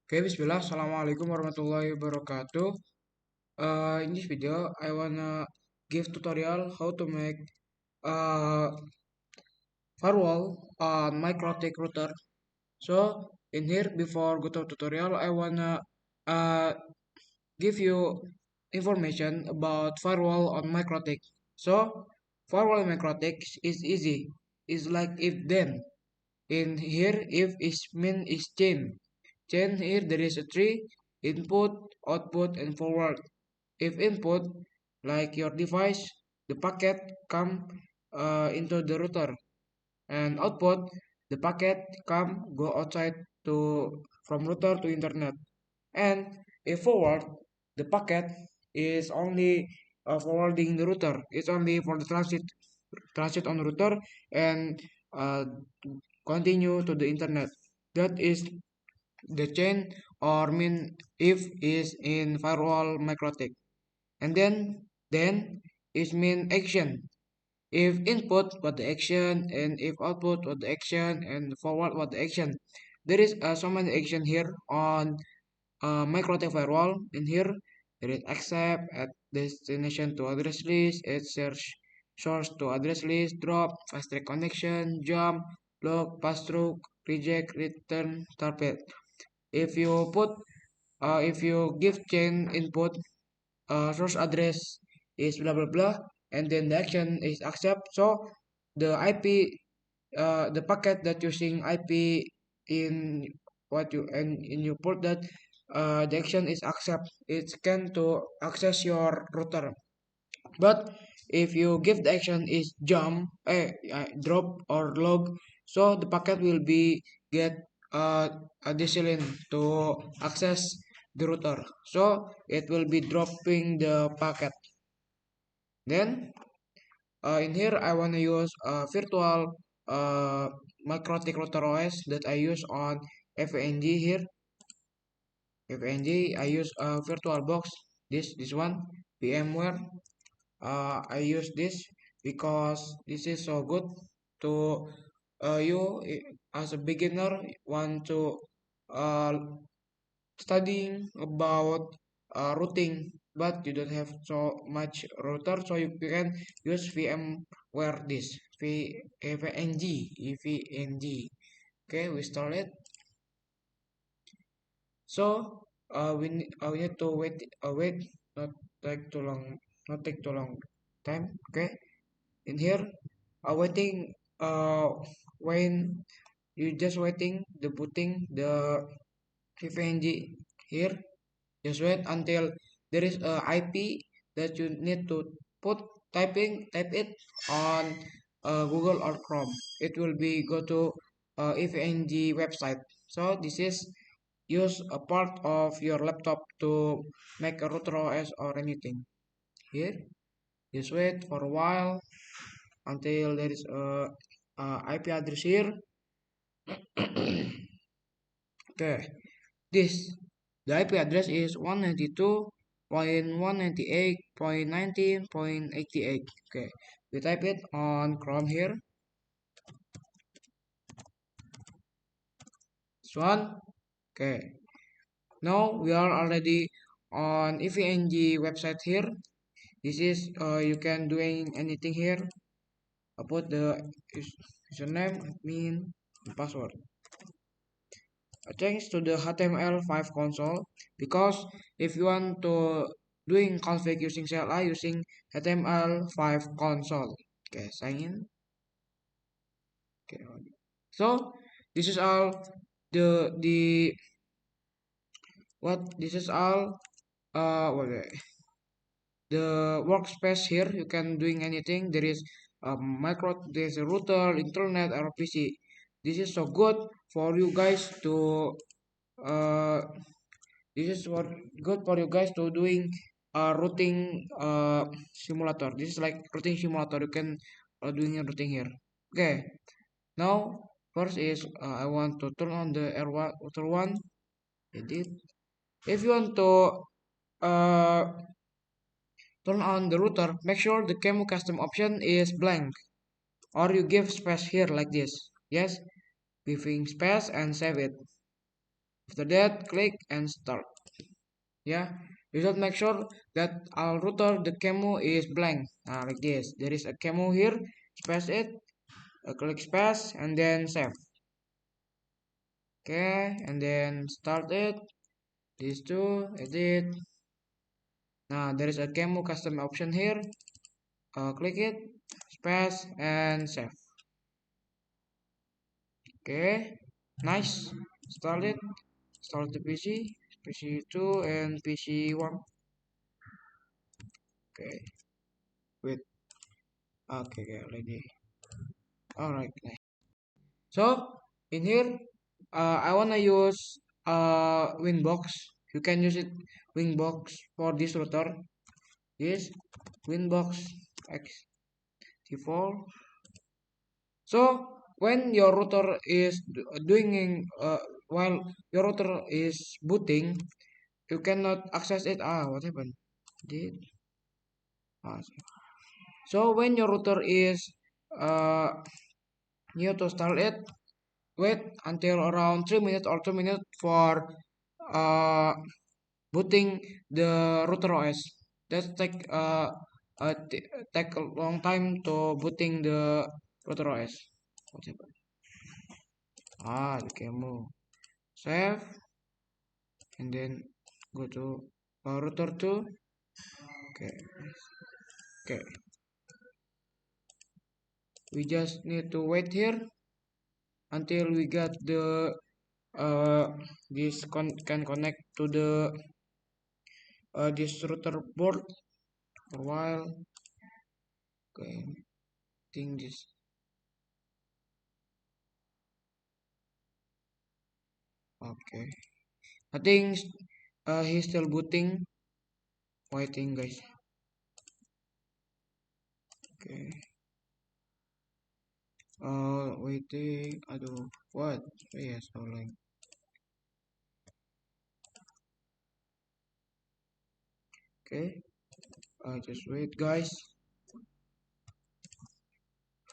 Okay, Bismillah. Assalamualaikum warahmatullahi wabarakatuh. In this video, I wanna give tutorial how to make uh, firewall on MikroTik router. So in here, before go to tutorial, I wanna uh, give you information about firewall on MikroTik. So firewall on MikroTik is easy. It's like if then. In here, if is mean is chain. Chain here there is a tree, input, output, and forward. If input, like your device, the packet come into the router, and output, the packet come go outside to from router to internet. And if forward, the packet is only forwarding the router. It's only for the transit on router and uh, continue to the internet. That is the chain or mean if is in firewall MikroTik. And then is mean action. If input what the action and if output what the action and forward what the action. There is so many action here on MikroTik firewall. In here there is accept at destination to address list, add search source to address list, drop, fast track connection, jump, block, pass through, reject, return, target. If you put if you give chain input source address is blah blah blah and then the action is accept, so the IP the packet that using IP in what you and in you put that the action is accept, it can to access your router. But if you give the action is jump drop or log, so the packet will be get a disalin to access the router, so it will be dropping the packet. Then in here I want to use virtual MikroTik router OS that I use on FNG here. FNG I use VirtualBox, this one VMware. I use this because this is so good to as a beginner want to uh, studying about routing, but you don't have so much router, so you can use VMware this VNG. Okay, we start it. So we need to wait, not take too long, not take too long time. Okay, in here waiting when you just waiting the putting the PNG here, just wait until there is a IP that you need to put, type it on Google or Chrome. It will be go to FNG website. So this is use a part of your laptop to make a router OS or anything. Here just wait for a while until there is a IP address here. Okay, this the IP address is 192.198.19.88. Okay, we type it on Chrome here. This one. Okay, now we are already on EVNG website here. This is you can doing anything here. I put the username, admin, and password. Change to the HTML5 console because if you want to doing config using CLI using HTML5 console. Okay, sign in. Okay, so this is all the what this is all wait, the workspace here. You can doing anything. There is a there's a router, internet, or PC. This is so good for you guys to uh this is what good for you guys to doing routing simulator. This is like routing simulator. You can doing a routing here. Okay. Now first is I want to turn on the router one. Edit. If you want to uh, turn on the router, make sure the Camo custom option is blank, or you give space here like this. Yes, giving space and save it. After that, click and start. Yeah, you should make sure that our router the camo is blank. Like this. There is a camo here. Space it. Click space and then save. Okay, and then start it. These two, edit. Now there is a camo custom option here. Click it, space and save. Okay, nice. Start it. Start the PC, PC2 and PC1. Okay, wait. Okay, okay, lagi. Alright, nice. So in here, I wanna use Winbox. You can use it Winbox for this router. Yes, Winbox X default. So when your router is doing while your router is booting, you cannot access it. What happened? Did ah, so when your router is uh new to start it, wait until around 3 minutes or 2 minutes for uh booting the router OS. That take a long time to booting the router OS. What happened? The camo. Save and then go to router 2. Okay, okay, we just need to wait here until we get the uh can connect to the this router board for a while. Okay, think this. Okay, I think he's still booting. Waiting, guys. Okay, waiting. Aduh, what? Yes, so like. Okay, just wait, guys.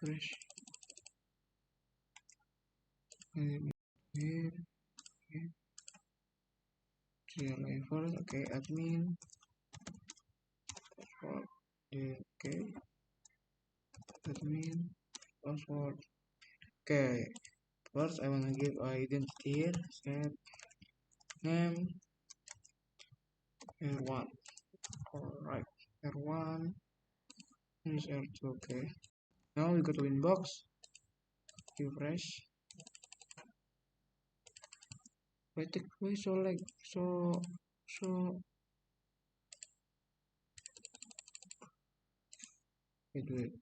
Fresh. Here, here, level. Okay, admin. Password. Okay, admin. Password. Okay, first I wanna give identity here. Set name R1. Alright, R1 is R2. Okay, now we go to inbox. Refresh. Why so like so wait.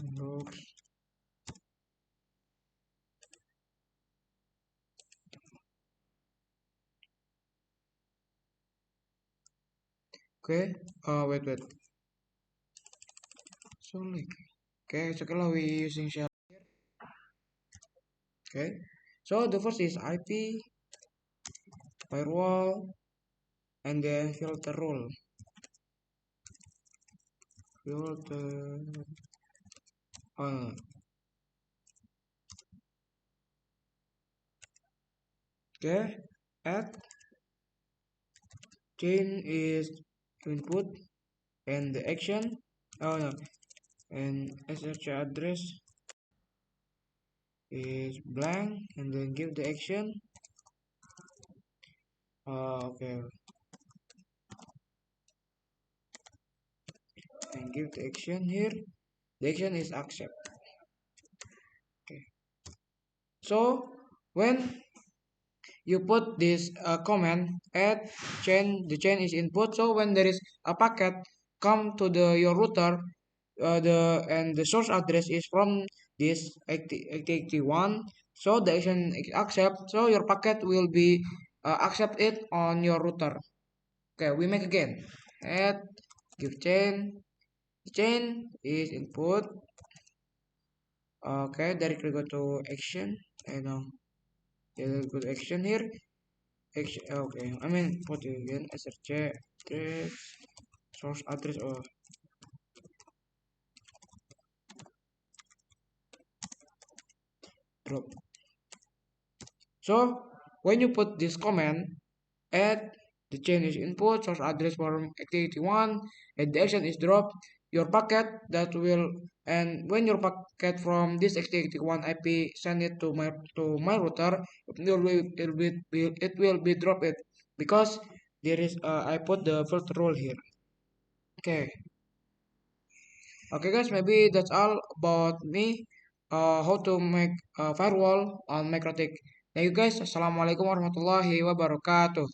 Inbox. Okay, wait. So like okay, so kalau we using shell. Okay, so the first is IP, firewall, and then filter rule. Filter. Okay, add chain is input and the action. No, and SSH address is blank and then give the action. Okay, and give the action here. The action is accept. Okay, so when you put this command add chain, the chain is input. So when there is a packet come to the your router, the source address is from this 8081. So the action is accept. So your packet will be accept it on your router. Okay, we make again. Add give chain. The chain is input. Okay, directly go to action. And go to action here. Okay, I mean put it again. SRC address source address. drop. So when you put this command, add the chain is input, source address from activity one, and the action is drop, your packet that will, and when your packet from this activity one IP send it to my router, it will be drop it because there is I put the filter rule here. Okay. Okay guys, maybe that's all about me. How to make firewall on Microtik. Thank you guys. Assalamualaikum warahmatullahi wabarakatuh.